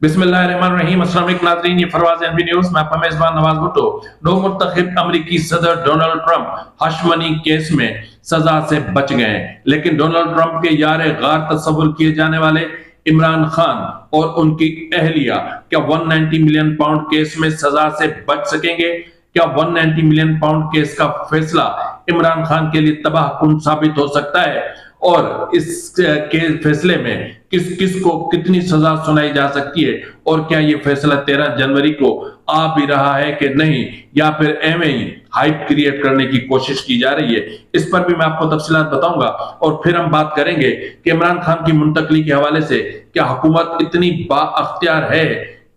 बिस्मिल्लाहिर्रहमानिर्रहीम। अस्सलाम वालेकुम नाज़रीन, ये फरवाज़ एनबी न्यूज़ में आपका मेज़बान नवाज भुट्टो। नौ मुंतखब अमेरिकी सदर Donald Trump hush money case में सजा से बच गए, लेकिन डोनाल्ड ट्रंप के यार गार तस्वुर किए जाने वाले इमरान खान और उनकी अहलिया क्या 190 मिलियन पाउंड केस में सजा से बच सकेंगे? क्या 190 मिलियन पाउंड केस का फैसला इमरान खान के लिए तबाहकुन साबित हो सकता है? और इस के फैसले में किस किस को कितनी सजा सुनाई जा सकती है, और क्या ये फैसला 13 जनवरी को आ भी रहा है कि नहीं, या फिर एवं ही हाइप क्रिएट करने की कोशिश की जा रही है? इस पर भी मैं आपको तफसीलात बताऊंगा। और फिर हम बात करेंगे कि इमरान खान की मुंतकली के हवाले से क्या हुकूमत इतनी बाअख्तियार है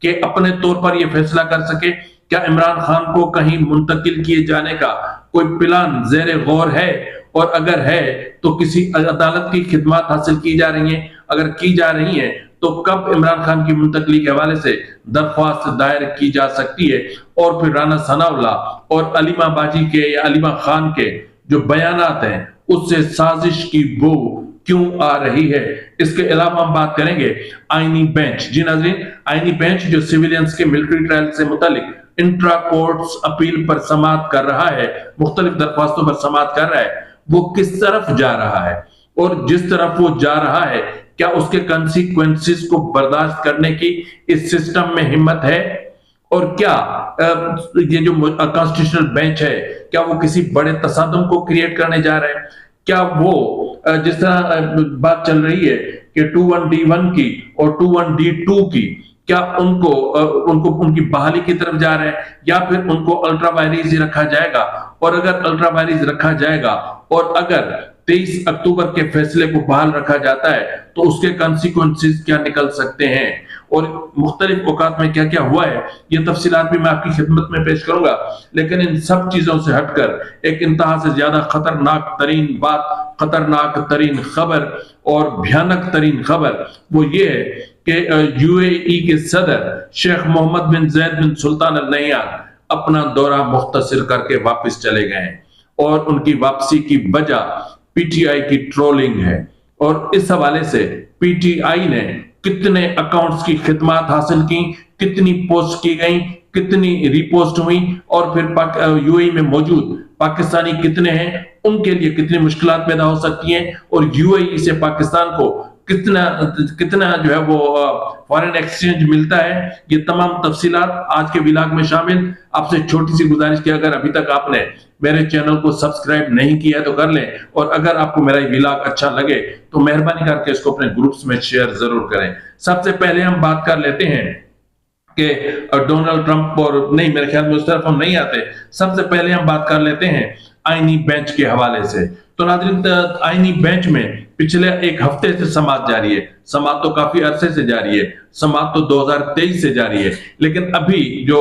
कि अपने तौर पर यह फैसला कर सके? क्या इमरान खान को कहीं मुंतकिल किए जाने का कोई प्लान ज़ेरे गौर है? और अगर है तो किसी अदालत की खिदमत हासिल की जा रही है? अगर की जा रही है तो कब इमरान खान की मुंतकली के हवाले से दरख्वास्त दायर की जा सकती है? और फिर राना सनाउल्लाह और अलीमा बाजी के या अलीमा खान के जो बयानात हैं उससे साजिश की बू क्यों आ रही है? इसके अलावा हम बात करेंगे आईनी बेंच। जी नाज़रीन, आईनी बेंच जो सिविलियंस के मिलिट्री ट्रायल से मुतालिक इंट्रा कोर्ट्स अपील पर समाअत कर रहा है, मुख्तलिफ दरख्वास्तों पर समाअत कर रहा है, वो किस तरफ जा रहा है? और जिस तरफ वो जा रहा है क्या उसके कंसीक्वेंसेस को बर्दाश्त करने की इस सिस्टम में हिम्मत है? और क्या ये जो कॉन्स्टिट्यूशनल बेंच है क्या वो किसी बड़े तसादुम को क्रिएट करने जा रहा है? क्या वो जिस तरह बात चल रही है कि 21D1 की और 21D2 की, क्या उनको उनकी बहाली की तरफ जा रहे हैं, या फिर उनको अल्ट्रा वायरिस ही रखा जाएगा? और अगर अल्ट्रा वायरिस रखा जाएगा और अगर 23 अक्टूबर के फैसले को बहाल रखा जाता है तो उसके कॉन्सिक्वेंसेस क्या निकल सकते हैं, और मुख्तलिफ औकात में क्या क्या हुआ है, ये तफसीलात भी मैं आपकी खिदमत में पेश करूंगा। लेकिन इन सब चीजों से हटकर एक इंतहा से ज्यादा खतरनाक तरीन बात, खतरनाक तरीन खबर और भयानक तरीन खबर वो ये है कि यूएई के सदर शेख मोहम्मद बिन जैद बिन सुल्तान अल नहयान अपना दौरा मुख्तसर करके वापस चले गए, और उनकी वापसी की वजह पीटीआई की ट्रोलिंग है। और इस हवाले से पीटीआई ने कितने अकाउंट्स की खिदमत हासिल की, कितनी पोस्ट की गई, कितनी रिपोस्ट हुई, और फिर यूएई में मौजूद पाकिस्तानी कितने हैं, उनके लिए कितनी मुश्किलात पैदा हो सकती हैं, और यूएई से पाकिस्तान को कितना कितना जो है वो फॉरेन एक्सचेंज मिलता है। ये तमाम तफसीलात आज के व्लॉग में शामिल। आपसे छोटी सी गुजारिश की, अगर अभी तक आपने मेरे चैनल को सब्सक्राइब नहीं किया तो कर लें, और अगर आपको मेरा ये व्लॉग अच्छा लगे तो मेहरबानी करके इसको अपने ग्रुप्स में शेयर जरूर करें। सबसे पहले हम बात कर लेते हैं कि डोनाल्ड ट्रंप, और नहीं, मेरे ख्याल में उस तरफ हम नहीं आते। सबसे पहले हम बात कर लेते हैं आईनी बेंच के हवाले से। तो नाज़रीन, आईनी बेंच में पिछले एक हफ्ते से समाअत जारी है। समाअत तो काफी अरसे से जारी है, समाअत तो 2023 से जारी है, लेकिन अभी जो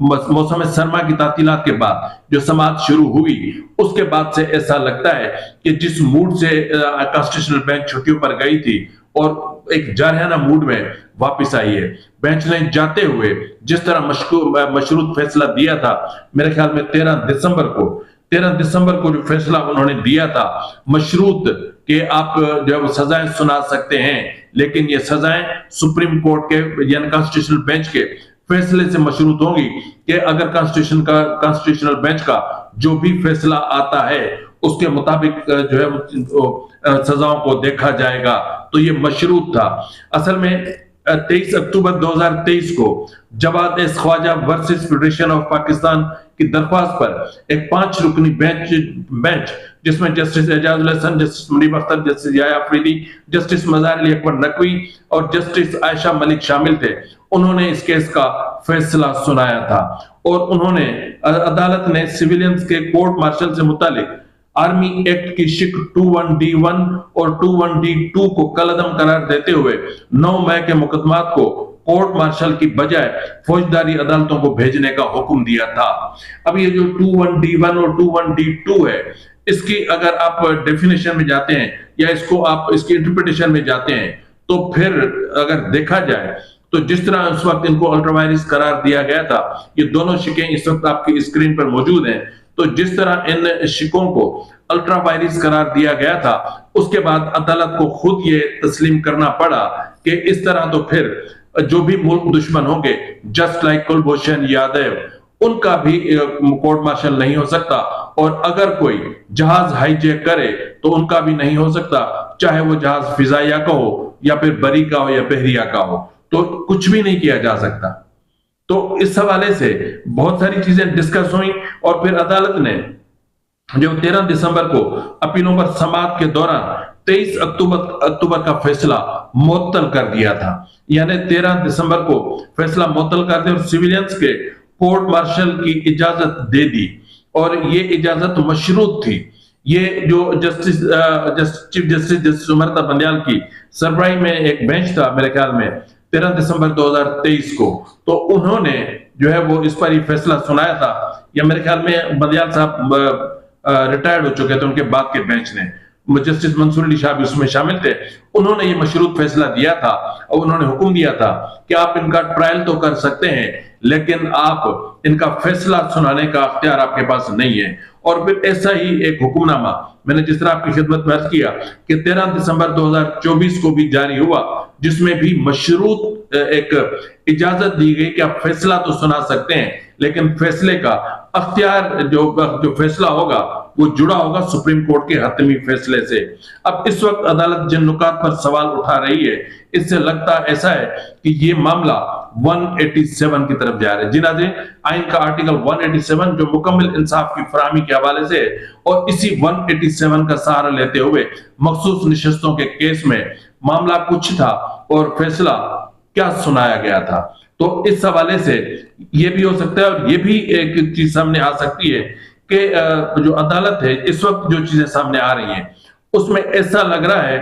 मौसम सरमा की तातीलात के बाद जो समाअत शुरू हुई उसके बाद से ऐसा लगता है कि जिस मूड से कॉन्स्टिट्यूशनल बेंच छुट्टियों पर गई थी और एक जारहाना मूड में वापस आई है। बेंच ने जाते हुए जिस तरह मशरूत फैसला दिया था, मेरे ख्याल में 13 दिसंबर को जो फैसला उन्होंने दिया था मशरूत कि आप जो सजाएं सुना सकते हैं, लेकिन ये सजाएं सुप्रीम कोर्ट के यानी कॉन्स्टिट्यूशनल बेंच के फैसले से मशरूत होंगी कि अगर कॉन्स्टिट्यूशनल बेंच का जो भी फैसला आता है उसके मुताबिक जो है सजाओं को देखा जाएगा। तो ये मशरूत था। असल में 23 अक्टूबर 2023 को Jawad S Khawaja versus federation of Pakistan की दरख्वास्त पर एक 5 रुकनी बेंच जिसमें justice Ijazul Hassan, justice Munib Akhtar, justice Yahya Afridi, justice Mazhar Ali Akbar Naqvi और जस्टिस आयशा मलिक शामिल थे, उन्होंने इस केस का फैसला सुनाया था। और उन्होंने अदालत ने सिविलियंस के कोर्ट मार्शल से मुतालिक आर्मी एक्ट की शिक 21D1 और 21D2 को कलअदम करार देते हुए 9 मई के मुकदमात को कोर्ट मार्शल की बजाय फौजदारी अदालतों को भेजने का हुक्म दिया था। अब ये जो 21D1 और 21D2 है, इसकी अगर आप डेफिनेशन में जाते हैं या इसको आप इसकी इंटरप्रिटेशन में जाते हैं तो फिर अगर देखा जाए तो जिस तरह उस वक्त इनको अल्ट्रावायरस करार दिया गया था, ये दोनों शिकें इस वक्त आपकी स्क्रीन पर मौजूद हैं। तो जिस तरह इन शिकों को अल्ट्रा वायरस करार दिया गया था, उसके बाद अदालत को खुद ये तस्लीम करना पड़ा कि इस तरह तो फिर जो भी मुल्क दुश्मन होंगे, जस्ट लाइक कुलभूषण यादव, उनका भी कोर्ट मार्शल नहीं हो सकता। और अगर कोई जहाज हाईजैक करे तो उनका भी नहीं हो सकता, चाहे वो जहाज फिजाइया का हो या फिर बरी का हो या बहरिया का हो, तो कुछ भी नहीं किया जा सकता। तो इस हवाले से बहुत सारी चीजें डिस्कस हुई और फिर अदालत ने जो 13 दिसंबर को अपीलों पर समाअत के दौरान 23 अक्टूबर का फैसला मुअत्तल कर दिया था। यानी 13 दिसंबर को फैसला मुअत्तल कर दिया और सिविलियंस के कोर्ट मार्शल की इजाजत दे दी, और ये इजाजत मशरूत थी। ये जो चीफ जस्टिस सुमरता बंदयाल की सरबराही में एक बेंच था मेरे ख्याल में 13 दिसंबर 2023 को, तो उन्होंने जो है वो इस पर ही फैसला सुनाया था, या मेरे ख्याल में बंदयाल साहब रिटायर्ड हो चुके थे, उनके बाद के बेंच ने, जस्टिस मंसूर अली शाह भी उसमें शामिल थे, उन्होंने ये मशरूत फैसला दिया था और उन्होंने हुक्म दिया था कि आप इनका ट्रायल तो कर सकते हैं, लेकिन आप इनका फैसला सुनाने का अख्तियार आपके पास नहीं है। और फिर ऐसा ही एक हुक्मनामा मैंने जिस तरह आपकी खिदमत में अर्ज किया कि 13 दिसंबर 2024 को भी जारी हुआ, जिसमें भी मशरूत एक इजाजत दी गई कि आप फैसला तो सुना सकते हैं, लेकिन फैसले का अख्तियार जो फैसला होगा वो जुड़ा होगा सुप्रीम कोर्ट के हतमी फैसले से। अब इस वक्त अदालत जिन नुकात पर सवाल उठा रही है, इससे लगता ऐसा है कि ये मामला 187 की तरफ जा रहा है। जी नाज़रीन, आइन का आर्टिकल 187 जो मुकम्मल इंसाफ की फराहमी के हवाले से, और इसी 187 का सहारा लेते हुए मखसूस निशस्तों के केस में मामला कुछ था और फैसला क्या सुनाया गया था। तो इस हवाले से ये भी हो सकता है, और ये भी एक चीज सामने आ सकती है कि जो अदालत है इस वक्त जो चीजें सामने आ रही हैं उसमें ऐसा लग रहा है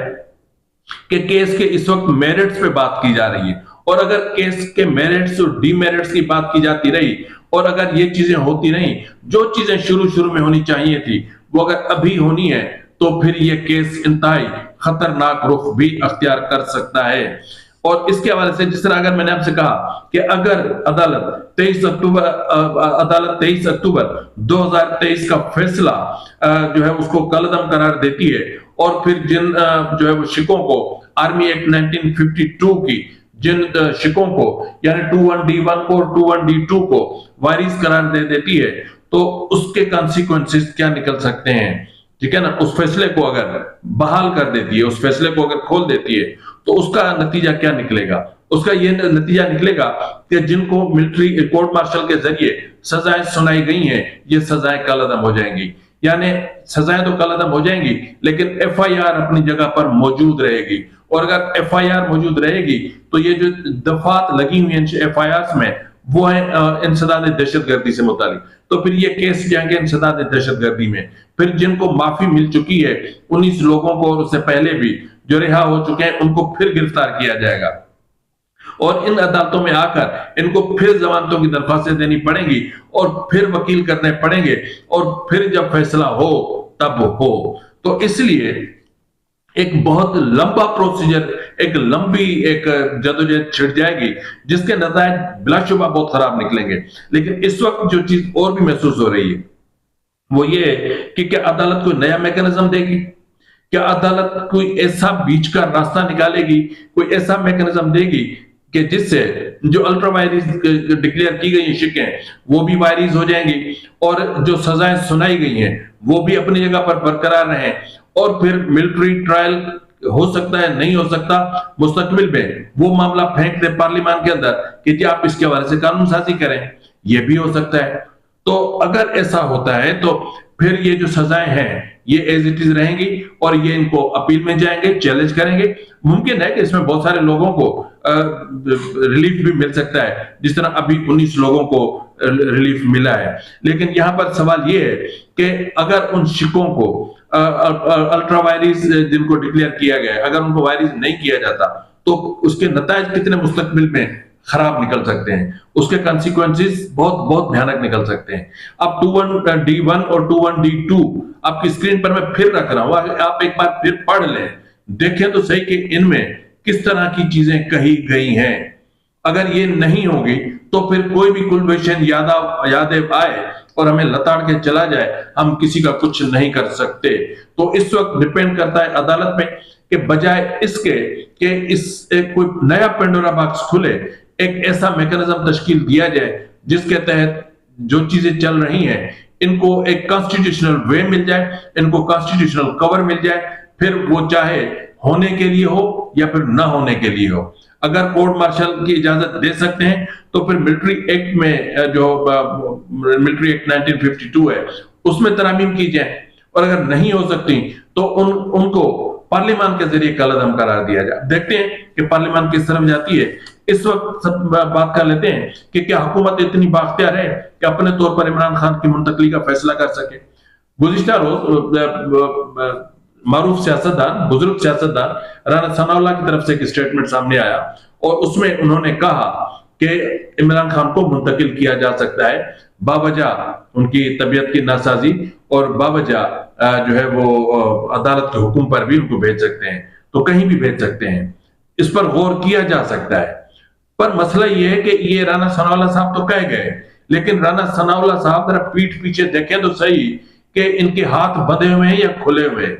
कि केस के इस वक्त मेरिट्स पे बात की जा रही है, और अगर केस के मेरिट्स और डीमेरिट्स की बात की जाती रही और अगर ये चीजें होती नहीं, जो चीजें शुरू में होनी चाहिए थी वो अगर अभी होनी है, तो फिर ये केस इंतहाई खतरनाक रुख भी अख्तियार कर सकता है। और इसके हवाले से जिस तरह अगर मैंने आपसे कहा कि अगर अदालत 23 अक्टूबर 2023 का फैसला जो है उसको कलअदम करार देती है, और फिर जिन जो है वो शिकों को आर्मी एक्ट 1952 की जिन शिकों को यानी 21D1 को और 21D2 को वारिस करार दे देती है, तो उसके कॉन्सिक्वेंसेस क्या निकल सकते हैं, ठीक है ना। उस फैसले को अगर बहाल कर देती है, उस फैसले को अगर खोल देती है, तो उसका नतीजा क्या निकलेगा? उसका ये नतीजा निकलेगा कि जिनको मिलिट्री कोर्ट मार्शल के जरिए सजाएं सुनाई गई हैं, ये सजाएं कलअदम हो जाएंगी। यानी सजाएं तो कलअदम हो जाएंगी, लेकिन एफआईआर अपनी जगह पर मौजूद रहेगी, और अगर एफआईआर मौजूद रहेगी तो ये जो दफात लगी हुई हैं एफआईआर में वो है इंसदाद दहशतगर्दी से मुतालिक, तो फिर ये केस जाएंगे इंसदाद दहशतगर्दी में। फिर जिनको माफी मिल चुकी है 19 लोगों को, और उससे पहले भी जो रिहा हो चुके हैं, उनको फिर गिरफ्तार किया जाएगा, और इन अदालतों में आकर इनको फिर जमानतों की दरख्वास्तें देनी पड़ेंगी और फिर वकील करने पड़ेंगे, और फिर जब फैसला हो तब हो। तो इसलिए एक बहुत लंबा प्रोसीजर, एक लंबी एक जदोजहद छिड़ जाएगी, जिसके नतीजे बिलाशुबा बहुत खराब निकलेंगे। लेकिन इस वक्त जो चीज और भी महसूस हो रही है वो ये है कि क्या अदालत कोई नया मैकेनिज्म देगी, क्या अदालत कोई ऐसा बीच का रास्ता निकालेगी, कोई ऐसा मैकेनिज्म देगी कि जिससे जो अल्ट्रा वायरिस डिक्लेयर की गई शिकें वो भी वायरिस हो जाएंगी, और जो सजाएं सुनाई गई हैं वो भी अपनी जगह पर बरकरार रहें, और फिर मिलिट्री ट्रायल हो सकता है, नहीं हो सकता, मुस्तकबिल में वो मामला फेंक दे पार्लियामेंट के अंदर कि जी आप इसके हवाले से कानून साजी करें, ये भी हो सकता है। तो अगर ऐसा होता है तो फिर ये जो सजाएं हैं ये एज इट इज रहेंगी, और ये इनको अपील में जाएंगे, चैलेंज करेंगे। मुमकिन है कि इसमें बहुत सारे लोगों को रिलीफ भी मिल सकता है, जिस तरह अभी 19 लोगों को रिलीफ मिला है। लेकिन यहां पर सवाल ये है कि अगर उन शिकों को अल्ट्रा वायरिस जिनको डिक्लेयर किया गया है, अगर उनको वायरिस नहीं किया जाता, तो उसके नतीजे कितने मुस्तकबिल में खराब निकल सकते हैं, उसके कॉन्सिक्वेंसेस बहुत बहुत भयानक निकल सकते हैं। अब 21D1 और 21D2 आपकी स्क्रीन पर मैं फिर रख रहा हूं, आप एक बार फिर पढ़ लें, देखें तो सही कि इनमें किस तरह की चीजें कही गई हैं। अगर ये नहीं होगी तो फिर कोई भी कुलभूषण यादव आए और हमें लताड़ के चला जाए, हम किसी का कुछ नहीं कर सकते। तो इस वक्त डिपेंड करता है अदालत पे कि बजाय इसके कि कोई नया पेंडोरा बॉक्स खुले, एक ऐसा मैकेनिज्म तश्कील दिया जाए जिसके तहत जो चीजें चल रही हैं इनको एक कॉन्स्टिट्यूशनल वे मिल जाए, इनको कॉन्स्टिट्यूशनल कवर मिल जाए, फिर वो चाहे होने के लिए हो या फिर ना होने के लिए हो। अगर कोर्ट मार्शल की इजाजत दे सकते हैं तो फिर मिलिट्री एक्ट में, जो मिलिट्री एक्ट 1952 है, उसमें तरामीम की जाए, और अगर नहीं हो सकती तो उनको पार्लियामान के जरिए कलअदम करार दिया जाए। देखते हैं कि पार्लियामान किस तरफ जाती है। इस वक्त सब बात कर लेते हैं कि क्या हुकूमत इतनी बाख्तियार है कि अपने तौर पर इमरान खान की मुंतकली का फैसला कर सके। गुज़िश्ता रोज मारूफ सियासतदान, बुजुर्ग सियासतदान राना सनाउल्लाह की तरफ से एक स्टेटमेंट सामने आया और उसमें उन्होंने कहा कि इमरान खान को मुंतकिल किया जा सकता है बावजह उनकी तबीयत की नासाजी, और बावजह जो है वो अदालत के हुक्म पर भी उनको भेज सकते हैं, तो कहीं भी भेज सकते हैं। इस पर गौर किया जा सकता है। पर मसला यह है कि ये राना सनाउल्लाह साहब तो कह गए, लेकिन राना सनाउल्लाह साहब जरा पीठ पीछे देखें तो सही कि इनके हाथ बंधे हुए हैं या खुले हुए हैं।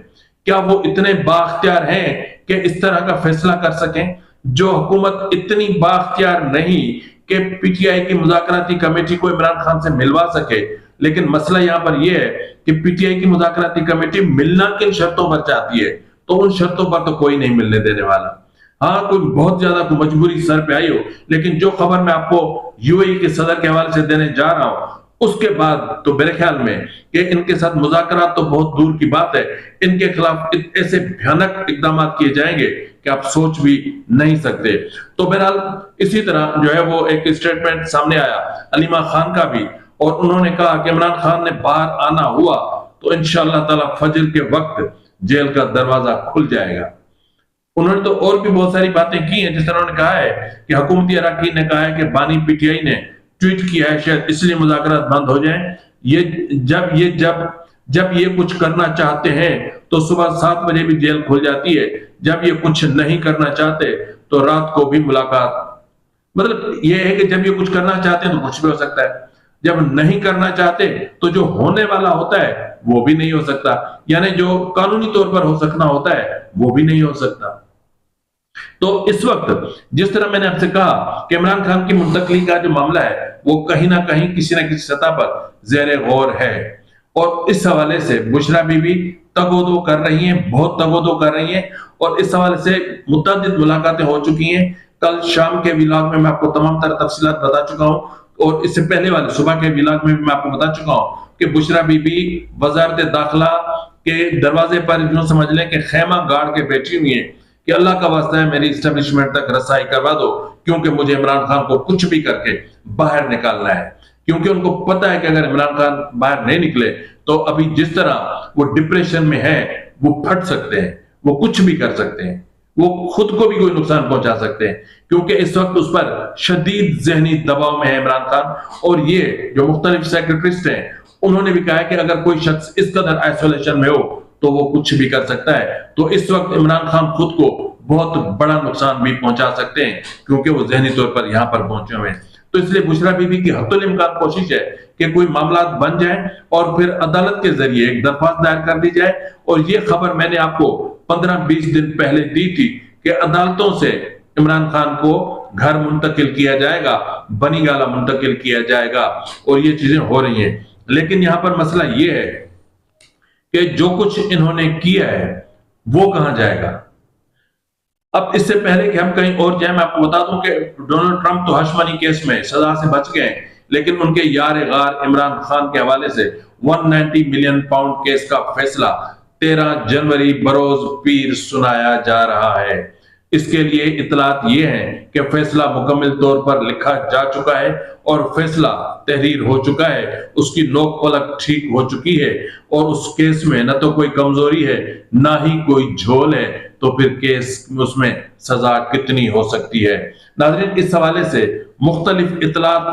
क्या वो इतने बाख्तियार हैं कि इस तरह का फैसला कर सकें? जो हुकूमत इतनी बाख्तियार नहीं कि पीटीआई की मुज़ाकराती कमेटी को इमरान खान से मिलवा सके। लेकिन मसला यहां पर यह है कि पीटीआई की मुज़ाकराती कमेटी मिलना किन शर्तों पर चाहती है, तो उन शर्तों पर तो कोई नहीं मिलने देने वाला। हाँ, कोई बहुत ज्यादा कोई मजबूरी सर पे आई हो, लेकिन जो खबर मैं आपको यूएई के सदर के हवाले से देने जा रहा हूं, उसके बाद तो मेरे ख्याल में कि इनके साथ मुज़ाकरात तो बहुत दूर की बात है, इनके खिलाफ ऐसे भयानक इकदाम किए जाएंगे कि आप सोच भी नहीं सकते। तो बहरहाल इसी तरह जो है वो एक स्टेटमेंट सामने आया अलीमा खान का भी, और उन्होंने कहा कि इमरान खान ने बाहर आना हुआ तो इंशाअल्लाह ताला फजर के वक्त जेल का दरवाजा खुल जाएगा। उन्होंने तो और भी बहुत सारी बातें की हैं, जिस तरह उन्होंने कहा है कि हुकूमती अरकान ने कहा है कि बानी पीटीआई ने ट्वीट किया है शायद इसलिए मुज़ाकरात बंद हो जाएं। जब ये कुछ करना चाहते हैं तो सुबह 7 बजे भी जेल खुल जाती है, जब ये कुछ नहीं करना चाहते तो रात को भी मुलाकात। मतलब ये है कि जब ये कुछ करना चाहते हैं तो कुछ भी हो सकता है, जब नहीं करना चाहते तो जो होने वाला होता है वो भी नहीं हो सकता, यानी जो कानूनी तौर पर हो सकना होता है वो भी नहीं हो सकता। तो इस वक्त जिस तरह मैंने आपसे कहा कि इमरान खान की मुंतकली का जो मामला है वो कहीं ना कहीं किसी न किसी सतह पर ज़ेरे गौर है, और इस हवाले से बुशरा बीबी तगोदो कर रही हैं, बहुत तगोदो कर रही हैं, और इस हवाले से मुतअद्दिद मुलाकातें हो चुकी हैं। कल शाम के व्लॉग में मैं आपको तमाम तरह तफसीलात बता चुका हूं, और इससे पहले वाले सुबह के व्लॉग में भी मैं आपको बता चुका हूं कि बुशरा बीबी वजारत दाखिला के दरवाजे पर यूं समझ लें कि खेमा गाड़ के बैठी हुई है कि अल्लाह का वास्ता है मेरी इस्टेब्लिशमेंट तक रसाई करवा दो, क्योंकि मुझे इमरान खान को कुछ भी करके बाहर निकालना है। क्योंकि उनको पता है कि अगर इमरान खान बाहर नहीं निकले तो अभी जिस तरह वो डिप्रेशन में है वो फट सकते हैं, वो कुछ भी कर सकते हैं, वो खुद को भी कोई नुकसान पहुंचा सकते हैं, क्योंकि इस वक्त उस पर शदीद जहनी दबाव में है इमरान खान। और ये जो मुख्तलिफ सेक्रेटरिस्ट हैं उन्होंने भी कहा है कि अगर कोई शख्स इस कदर आइसोलेशन में हो तो वो कुछ भी कर सकता है। तो इस वक्त इमरान खान खुद को बहुत बड़ा नुकसान भी पहुंचा सकते हैं, क्योंकि वो जहनी तौर पर यहां पर पहुंचे हुए हैं। तो इसलिए बुशरा बीबी की हत्तुल इम्कान कोशिश है कि कोई मामला बन जाए और फिर अदालत के जरिए एक दरख्वास्त दायर कर दी जाए। और ये खबर मैंने आपको 15-20 दिन पहले दी थी कि अदालतों से इमरान खान को घर मुंतकिल किया जाएगा, बनीगाला मुंतकिल किया जाएगा, और ये चीजें हो रही हैं। लेकिन यहां पर मसला ये है कि जो कुछ इन्होंने किया है वो कहां जाएगा। अब इससे पहले कि हम कहीं और जाए, मैं आपको बता दूं कि डोनाल्ड ट्रंप तो हश मनी केस में सजा से बच गए, लेकिन उनके यार गार इमरान खान के हवाले से 190 मिलियन पाउंड केस का फैसला 13 जनवरी बरोज पीर सुनाया जा रहा है। इसके लिए इतलात ये है कि फैसला मुकम्मल तौर पर लिखा जा चुका है और फैसला तहरीर हो चुका है, उसकी नोक पलक ठीक हो चुकी है, और उस केस में न तो कोई कमजोरी है ना ही कोई झोल है। तो फिर केस उसमें सजा कितनी हो सकती है। नाज़रीन, इस हवाले से मुख्तलिफ इतलात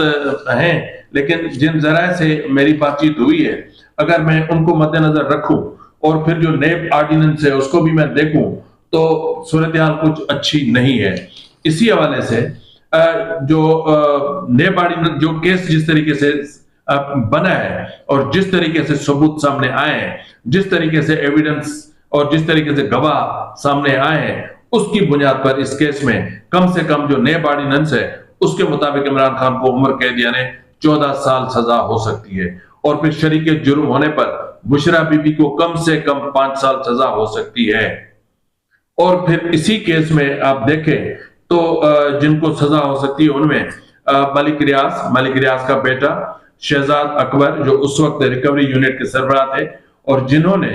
हैं, लेकिन जिन जराए से मेरी बातचीत हुई है अगर मैं उनको मद्देनजर रखूं और फिर जो नेब ऑर्डिनेंस है उसको भी मैं देखूं तो सूरत हाल कुछ अच्छी नहीं है। इसी हवाले से जो नेब ऑर्डिनेंस जो केस जिस तरीके से बना है और जिस तरीके से सबूत सामने आए हैं, जिस तरीके से एविडेंस और जिस तरीके से गवाह सामने आए हैं, उसकी बुनियाद पर इस केस में कम से कम जो नेब ऑर्डिनेंस है उसके मुताबिक इमरान खान को उम्र कैद यानी 14 साल सजा हो सकती है और फिर शरीके जुर्म होने पर बुशरा बीबी को कम से कम 5 साल सजा हो सकती है। और फिर इसी केस में आप देखें तो जिनको सजा हो सकती है उनमें मलिक रियाज का बेटा शहजाद अकबर, जो उस वक्त रिकवरी यूनिट के सरबराह थे और जिन्होंने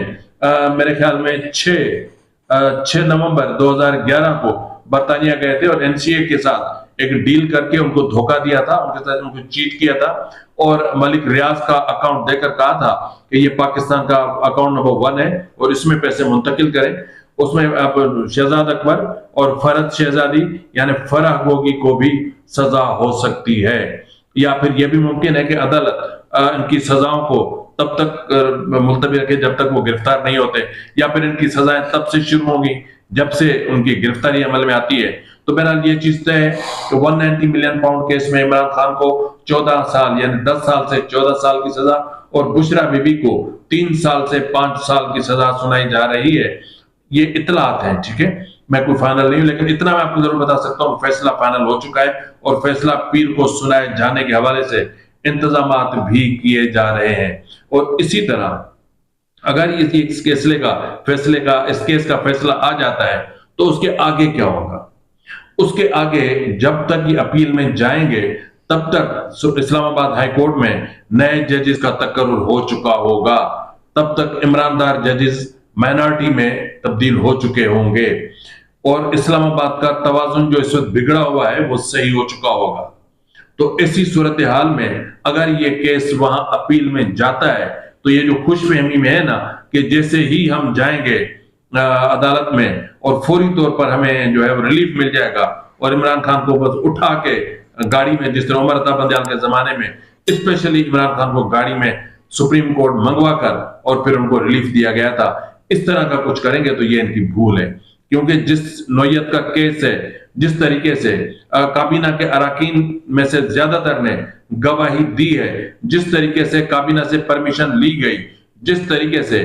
मेरे ख्याल में 6 नवंबर 2011 को बरतानिया गए थे और एनसीए के साथ एक डील करके उनको धोखा दिया था, उनके साथ उनको चीट किया था और मलिक रियाज का अकाउंट देकर कहा था कि ये पाकिस्तान का अकाउंट नंबर 1 है और इसमें पैसे मुंतकिल करें। उसमें आप शहजाद अकबर और फरद शहजादी यानी फराह गोगी को भी सजा हो सकती है, या फिर यह भी मुमकिन है कि अदालत इनकी सजाओं को तब तक मुलतवी रखे जब तक वो गिरफ्तार नहीं होते, या फिर इनकी सजाएं तब से शुरू होंगी जब से उनकी गिरफ्तारी अमल में आती है। तो बहरहाल ये चीज तय है कि 190 मिलियन पाउंड केस में इमरान खान को 14 साल यानी 10 साल से 14 साल की सजा और बुशरा बीबी को 3 साल से 5 साल की सजा सुनाई जा रही है। ये इतलात हैं, ठीक है, मैं कोई फाइनल नहीं हूं, लेकिन इतना मैं आपको जरूर बता सकता हूं फैसला फाइनल हो चुका है और फैसला पीर को सुनाए जाने के हवाले से इंतजामात भी किए जा रहे हैं। और इसी तरह अगर इस केस का फैसला आ जाता है तो उसके आगे क्या होगा? उसके आगे जब तक ये अपील में जाएंगे तब तक इस्लामाबाद हाई कोर्ट में नए जजेस का तकर्रुर हो चुका होगा, तब तक इमरानदार जजेस माइनॉरिटी में तब्दील हो चुके होंगे और इस्लामाबाद का तवाजुन जो इस वक्त बिगड़ा हुआ है वो सही हो चुका होगा। तो ऐसी सूरत हाल में अगर ये केस वहां अपील में जाता है तो ये जो खुशफहमी में है ना कि जैसे ही हम जाएंगे अदालत में और फौरी तौर पर हमें जो है रिलीफ मिल जाएगा और इमरान खान को बस उठा के गाड़ी में, जिस तरह उमर बंदयाल के जमाने में स्पेशली इमरान खान को गाड़ी में सुप्रीम कोर्ट मंगवा कर और फिर उनको रिलीफ दिया गया था, इस तरह का कुछ करेंगे तो ये इनकी भूल है। क्योंकि जिस नौयत का केस है, जिस तरीके से काबीना के अराकीन में से ज्यादातर ने गवाही दी है, जिस तरीके से काबीना से परमिशन ली गई, जिस तरीके से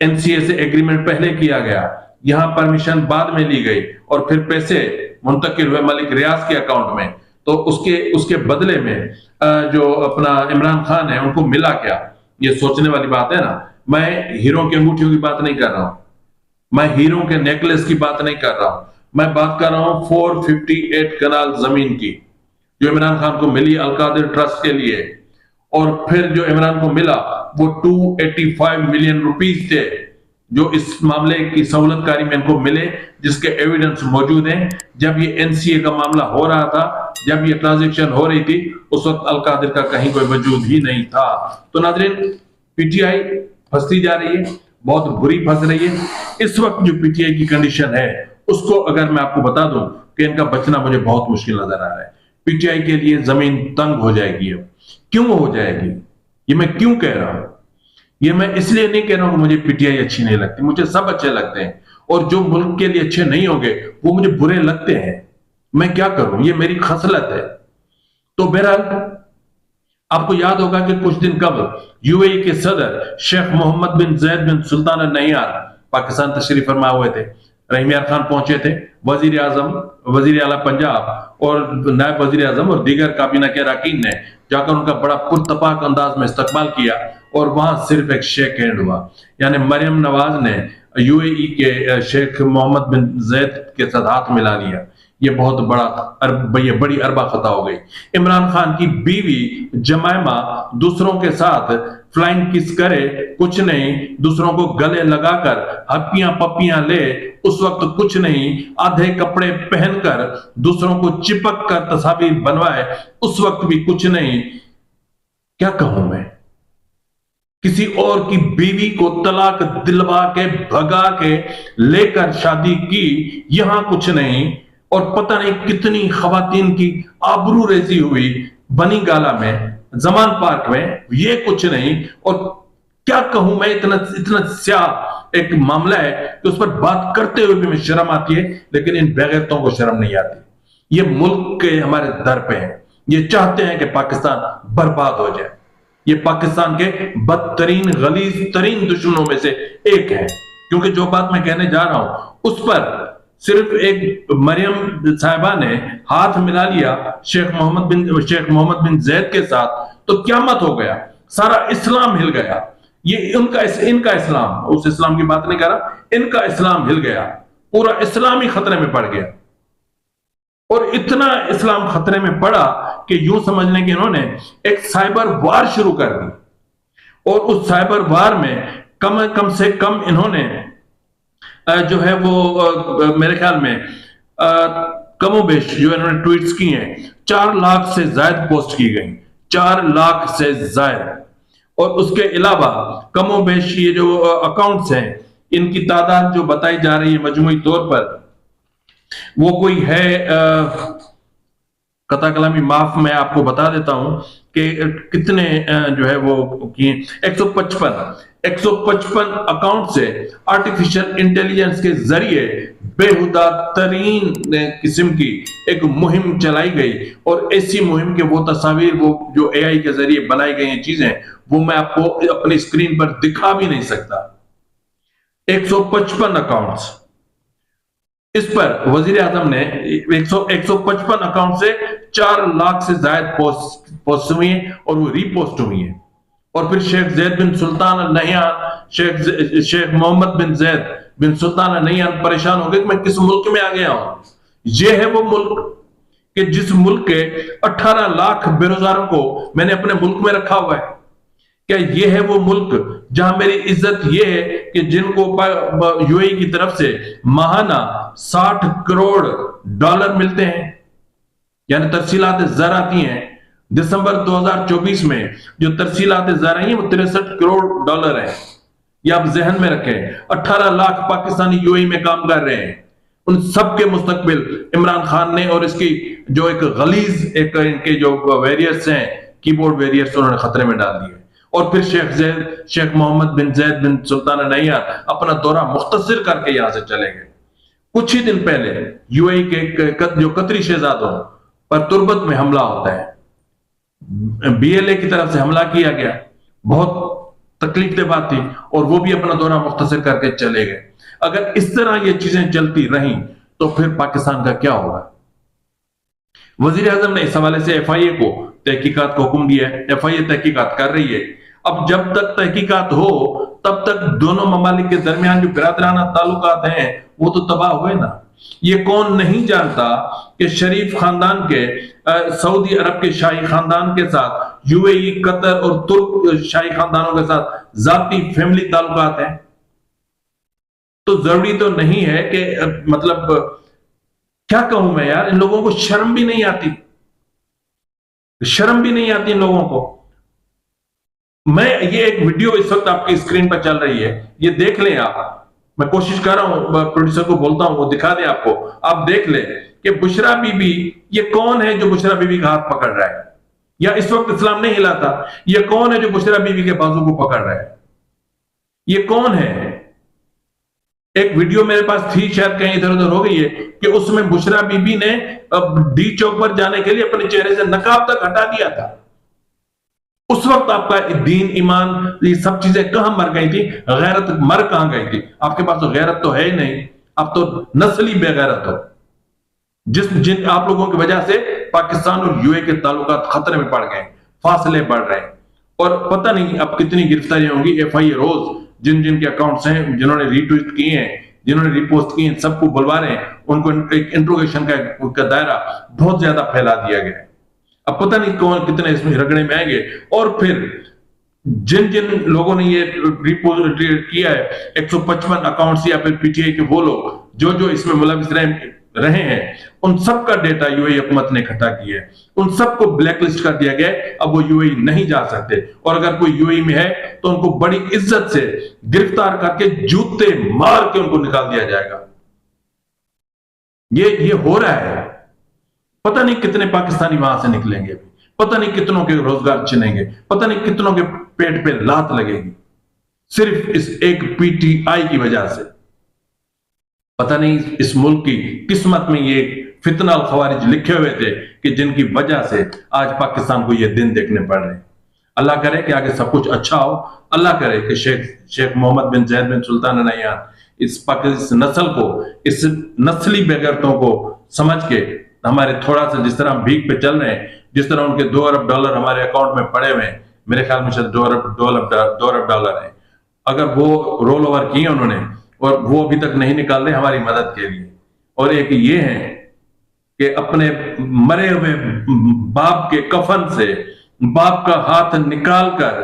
एनसीए से एग्रीमेंट पहले किया गया, यहां परमिशन बाद में ली गई और फिर पैसे मुंतकिल हुए मलिक रियाज के अकाउंट में, तो उसके बदले में जो अपना इमरान खान है उनको मिला क्या? ये सोचने वाली बात है ना। मैं हीरो की अंगूठियों की बात नहीं कर रहा हूं, मैं हीरो के नेकलेस की बात नहीं कर रहा हूं, मैं बात कर रहा हूं 458 कनाल जमीन की जो इमरान खान को मिली अलकादिर ट्रस्ट के लिए, और फिर जो इमरान को मिला वो 285 मिलियन रुपीस थे जो इस मामले की सहूलतकारी में इनको मिले, जिसके एविडेंस मौजूद हैं। जब ये एनसीए का मामला हो रहा था, जब ये ट्रांजैक्शन हो रही थी, उस वक्त अलकादिर का कहीं कोई वजूद ही नहीं था। तो नाज़रीन, पीटीआई फंसती जा रही है, बहुत बुरी फंस रही है। इस वक्त जो पीटीआई की कंडीशन है उसको अगर मैं आपको बता दूं कि इनका बचना मुझे बहुत मुश्किल नजर आ रहा है। पीटीआई के लिए जमीन तंग हो जाएगी। अब क्यों हो जाएगी, ये मैं क्यों कह रहा हूं? ये मैं इसलिए नहीं कह रहा हूं कि मुझे पीटीआई अच्छी नहीं लगती, मुझे सब अच्छे लगते हैं, और जो मुल्क के लिए अच्छे नहीं होंगे वो मुझे बुरे लगते हैं। मैं क्या करूं, ये मेरी खसलत है। तो बहरहाल आपको याद होगा कि कुछ दिन कबल यूएई के सदर शेख मोहम्मद बिन जैद बिन सुल्तान अल नहियान पाकिस्तान तशरीफ फरमा हुए थे। रहीम यार खान पहुंचे थे, वजीर आजम, वजीर आला पंजाब और नायब वजीर आजम और दीगर काबीना के अरकान ने जाकर उनका बड़ा पुरतपाक अंदाज में इस्तकबाल किया और वहां सिर्फ एक शेक हैंड हुआ, यानी मरियम नवाज ने यूएई के शेख मोहम्मद बिन जैद के साथ हाथ मिला लिया। ये बहुत बड़ी अरबा खता हो गई। इमरान खान की बीवी जमायमा दूसरों के साथ फ्लाइंग किस करे, कुछ नहीं, दूसरों को गले लगाकर हप्पियां पप्पियां ले, उस वक्त कुछ नहीं, आधे कपड़े पहनकर दूसरों को चिपक कर तस्वीर बनवाए, उस वक्त भी कुछ नहीं। क्या कहूं मैं, किसी और की बीवी को तलाक दिलवा के भगा के लेकर शादी की, यहां कुछ नहीं, और पता नहीं कितनी खवातीन की आबरू रेजी हुई बनी गाला में, जमान पार्क में, ये कुछ नहीं। और क्या कहूं मैं, इतना स्याह एक मामला है कि उस पर बात करते हुए भी मैं शर्म आती है, लेकिन इन बेगैरतों को शर्म नहीं आती। ये मुल्क के हमारे दर पे हैं, ये चाहते हैं कि पाकिस्तान बर्बाद हो जाए। ये पाकिस्तान के बदतरीन गलीज तरीन दुश्मनों में से एक है। क्योंकि जो बात मैं कहने जा रहा हूं उस पर सिर्फ एक मरियम साहिबा ने हाथ मिला लिया शेख मोहम्मद बिन जैद के साथ, तो क्यामत हो गया, सारा इस्लाम हिल गया। ये इनका इस्लाम, उस इस्लाम की बात नहीं कर रहा, इनका इस्लाम हिल गया, पूरा इस्लाम ही खतरे में पड़ गया। और इतना इस्लाम खतरे में पड़ा कि यूं समझ लें कि इन्होंने एक साइबर वार शुरू कर दी, और उस साइबर वार में कम से कम इन्होंने जो है वो मेरे ख्याल में कमोबेश जो इन्होंने ट्वीट्स की हैं 4 लाख से ज्यादा पोस्ट की गई, 4 लाख से ज्यादा। और उसके अलावा कमोबेश ये जो अकाउंट्स हैं इनकी तादाद जो बताई जा रही है मजमूई तौर पर वो कोई है कता कलामी माफ मैं आपको बता देता हूं कि कितने जो है वो किए 155 अकाउंट से आर्टिफिशियल इंटेलिजेंस के जरिए बेहुदा तरीन किस्म की एक मुहिम चलाई गई। और ऐसी मुहिम के वो तस्वीर वो जो एआई के जरिए बनाई गई हैं चीजें वो मैं आपको अपनी स्क्रीन पर दिखा भी नहीं सकता। 155 अकाउंट्स, इस पर वजीर आजम ने 155 अकाउंट से 4 लाख से ज्यादा पोस्ट हुई हैं और वो रीपोस्ट हुई हैं। और फिर शेख जैद बिन सुल्तान अल नहयान, शेख मोहम्मद बिन जैद बिन सुल्तान अल नहयान परेशान हो गए कि मैं किस मुल्क में आ गया हूं। ये है वो मुल्क कि जिस मुल्क के 18 लाख बेरोजगारों को मैंने अपने मुल्क में रखा हुआ है। क्या ये है वो मुल्क जहां मेरी इज्जत ये है कि जिनको यूएई की तरफ से माहाना 60 करोड़ डॉलर मिलते हैं, यानी तरसीलात ज़र आती हैं। दिसंबर 2024 में जो तरसीलात ज़र आई हैं वो 63 करोड़ डॉलर है। ये आप जहन में रखें। 18 लाख पाकिस्तानी यूएई में काम कर रहे हैं। उन सब के मुस्तकबिल इमरान खान ने और इसकी जो एक गलीज एक इनके जो वेरियर्स हैं कीबोर्ड वेरियर्स उन्होंने खतरे में डाल दिए। और फिर शेख मोहम्मद बिन जैद बिन सुल्तान नैयान अपना दौरा मुख्तसर करके यहां से चले गए। कुछ ही दिन पहले यूएई के जो कतरी शहजादों पर तुर्बत में हमला होता है, बीएलए की तरफ से हमला किया गया, बहुत तकलीफ दे बात थी, और वो भी अपना दौरा मुख्तसर करके चले गए। अगर इस तरह ये चीजें चलती रहीं तो फिर पाकिस्तान का क्या होगा? वजीर आजम ने इस हवाले से एफआईए को तहकीकात का हुक्म दिया है। एफआईए तहकीकात कर रही है। अब जब तक तहकीकात हो तब तक दोनों ममालिक के दरमियान जो बिरादराना ताल्लुकात हैं वो तो तबाह हुए ना। ये कौन नहीं जानता कि शरीफ खानदान के सऊदी अरब के शाही खानदान के साथ यूएई, कतर और तुर्क शाही खानदानों के साथ जाती फैमिली ताल्लुकात हैं। तो जरूरी तो नहीं है कि मतलब क्या कहूं मैं यार, इन लोगों को शर्म भी नहीं आती, शर्म भी नहीं आती इन लोगों को। मैं ये एक वीडियो इस वक्त आपकी स्क्रीन पर चल रही है, ये देख लें आप। मैं कोशिश कर रहा हूं, प्रोड्यूसर को बोलता हूं वो दिखा दे आपको, आप देख लें कि बुशरा बीबी, ये कौन है जो बुशरा बीबी का हाथ पकड़ रहा है, या इस वक्त इस्लाम नहीं हिलाता, ये कौन है जो बुशरा बीबी के बाजू को पकड़ रहा है, ये कौन है? एक वीडियो मेरे पास थी, शायद कहीं इधर उधर हो गई है, कि उसमें बुशरा बीबी ने डी चौक पर जाने के लिए अपने चेहरे से नकाब तक हटा दिया था। उस वक्त आपका दीन, ईमान, ये सब चीजें कहां मर गई थी? गैरत मर कहां गई थी? आपके पास तो गैरत तो है ही नहीं, आप तो नस्ली बेगैरत हो। जिन आप लोगों की वजह से पाकिस्तान और यूए के ताल्लुकात खतरे में पड़ गए, फासले बढ़ रहे हैं, और पता नहीं अब कितनी गिरफ्तारियां होंगी। एफआईए रोज जिन जिन के अकाउंट्स हैं, जिन्होंने रीट्वीट किए हैं, जिन्होंने रिपोस्ट किए हैं, सबको बुलवा रहे हैं, उनको एक इंट्रोगेशन का दायरा बहुत ज्यादा फैला दिया गया है। अब पता नहीं कौन कितने इसमें रगड़े में आएंगे। और फिर जिन जिन लोगों ने ये रिपोर्ट किया है, 155 अकाउंट्स या फिर पीटीआई के वो लोग जो जो इसमें मुलविस रहे हैं, उन सब का डेटा यूएई हुकूमत ने इकट्ठा किया है, उन सबको ब्लैकलिस्ट कर दिया गया है। अब वो यूएई नहीं जा सकते, और अगर कोई यूएई में है तो उनको बड़ी इज्जत से गिरफ्तार करके जूते मार के उनको निकाल दिया जाएगा। ये हो रहा है। पता नहीं कितने पाकिस्तानी वहां से निकलेंगे, पता नहीं कितनों के रोजगार छिनेंगे, पता नहीं कितनों के पेट पे लात लगेगी, सिर्फ इस एक पीटीआई की वजह से। पता नहीं इस मुल्क की किस्मत में ये फितना और खवारिज लिखे हुए थे कि जिनकी वजह से आज पाकिस्तान को ये दिन देखने पड़ रहे हैं। अल्लाह करे कि आगे सब कुछ अच्छा हो। अल्लाह करे कि शेख मोहम्मद बिन जैद बिन सुल्तान नहयान इस नस्ल को, इस नस्ली बेगरतों को समझ के हमारे थोड़ा सा, जिस तरह हम भीख पे चल रहे हैं, जिस तरह उनके $2 अरब हमारे अकाउंट में पड़े हुए हैं, मेरे ख्याल में शायद $2 अरब है, अगर वो रोल ओवर किए उन्होंने और वो अभी तक नहीं निकाल रहे हमारी मदद के लिए। और एक ये है कि अपने मरे हुए बाप के कफन से बाप का हाथ निकाल कर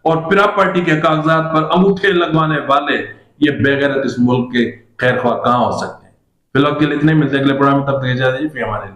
और प्रॉपर्टी के कागजात पर अंगूठे लगवाने वाले ये बेगैरत इस मुल्क के खैर ख्वाह कहां हो सकते हैं। फिलहाल के लिए इतने मिलते हैं अगले प्रोग्राम में, तब तक इजाजत दीजिए। हमारे